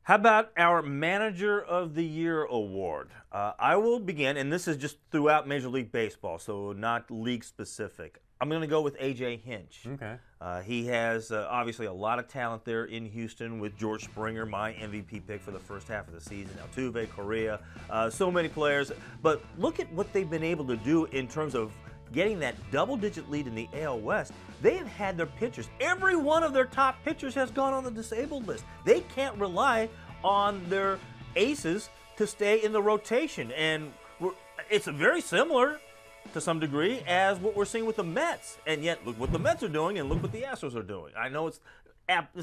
How about our Manager of the Year award? I will begin, and this is just throughout Major League Baseball, so not league specific. I'm going to go with A.J. Hinch. Okay. He has obviously a lot of talent there in Houston with George Springer, my MVP pick for the first half of the season. Altuve, Correa, so many players. But look at what they've been able to do in terms of getting that double-digit lead in the AL West. They have had their pitchers. Every one of their top pitchers has gone on the disabled list. They can't rely on their aces to stay in the rotation. And it's very similar to some degree as what we're seeing with the Mets. And yet, look what the Mets are doing and look what the Astros are doing. I know it's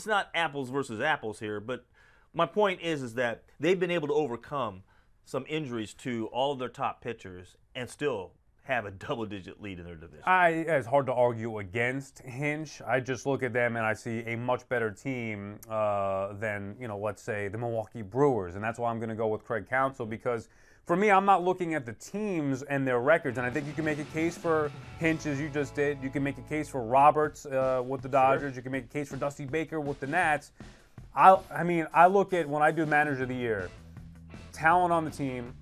not apples versus apples here, but my point is that they've been able to overcome some injuries to all of their top pitchers and still have a double-digit lead in their division. It's hard to argue against Hinch. I just look at them and I see a much better team than, let's say the Milwaukee Brewers, and that's why I'm going to go with Craig Counsell, because for me, I'm not looking at the teams and their records, and I think you can make a case for Hinch as you just did. You can make a case for Roberts with the Dodgers. Sure. You can make a case for Dusty Baker with the Nats. I look at, when I do Manager of the Year, talent on the team,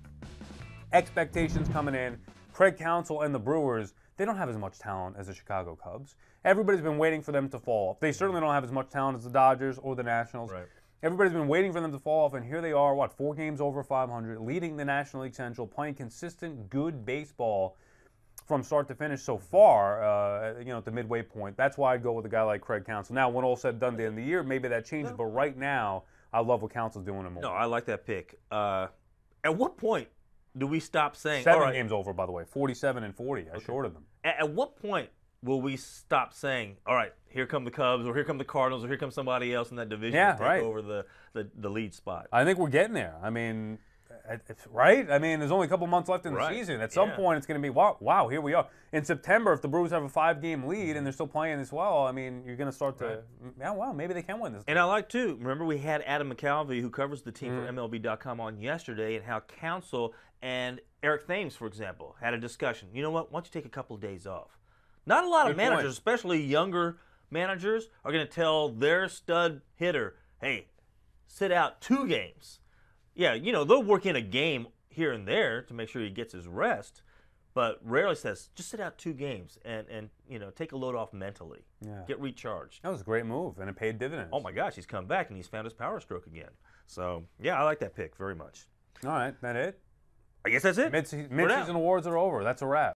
expectations coming in. Craig Counsell and the Brewers, they don't have as much talent as the Chicago Cubs. Everybody's been waiting for them to fall off. They certainly don't have as much talent as the Dodgers or the Nationals. Right. Everybody's been waiting for them to fall off, and here they are, 4 games over 500, leading the National League Central, playing consistent, good baseball from start to finish so far, at the midway point. That's why I'd go with a guy like Craig Counsell. Now, when all said and done at the end of the year, maybe that changes, but right now, I love what Counsell's doing in more. No, I like that pick. At what point do we stop saying 7 games over, by the way, 47 and 40. I shorted them. At what point will we stop saying, all right, here come the Cubs, or here come the Cardinals, or here comes somebody else in that division to take over the lead spot? I think we're getting there. Right? There's only a couple months left in the season. At some point, it's going to be, wow, here we are. In September, if the Brewers have a 5-game lead and they're still playing this well, you're going to start to, maybe they can win this. And I like, too, remember we had Adam McCalvey, who covers the team for MLB.com, on yesterday, and how Counsell and Eric Thames, for example, had a discussion. You know what? Why don't you take a couple of days off? Not a lot of managers, especially younger managers, are going to tell their stud hitter, hey, sit out 2 games. Yeah, they'll work in a game here and there to make sure he gets his rest, but rarely says, just sit out 2 games and take a load off mentally. Yeah. Get recharged. That was a great move, and it paid dividends. Oh, my gosh, he's come back, and he's found his power stroke again. So, yeah, I like that pick very much. All right, that it? I guess that's it. Midseason awards are over. That's a wrap.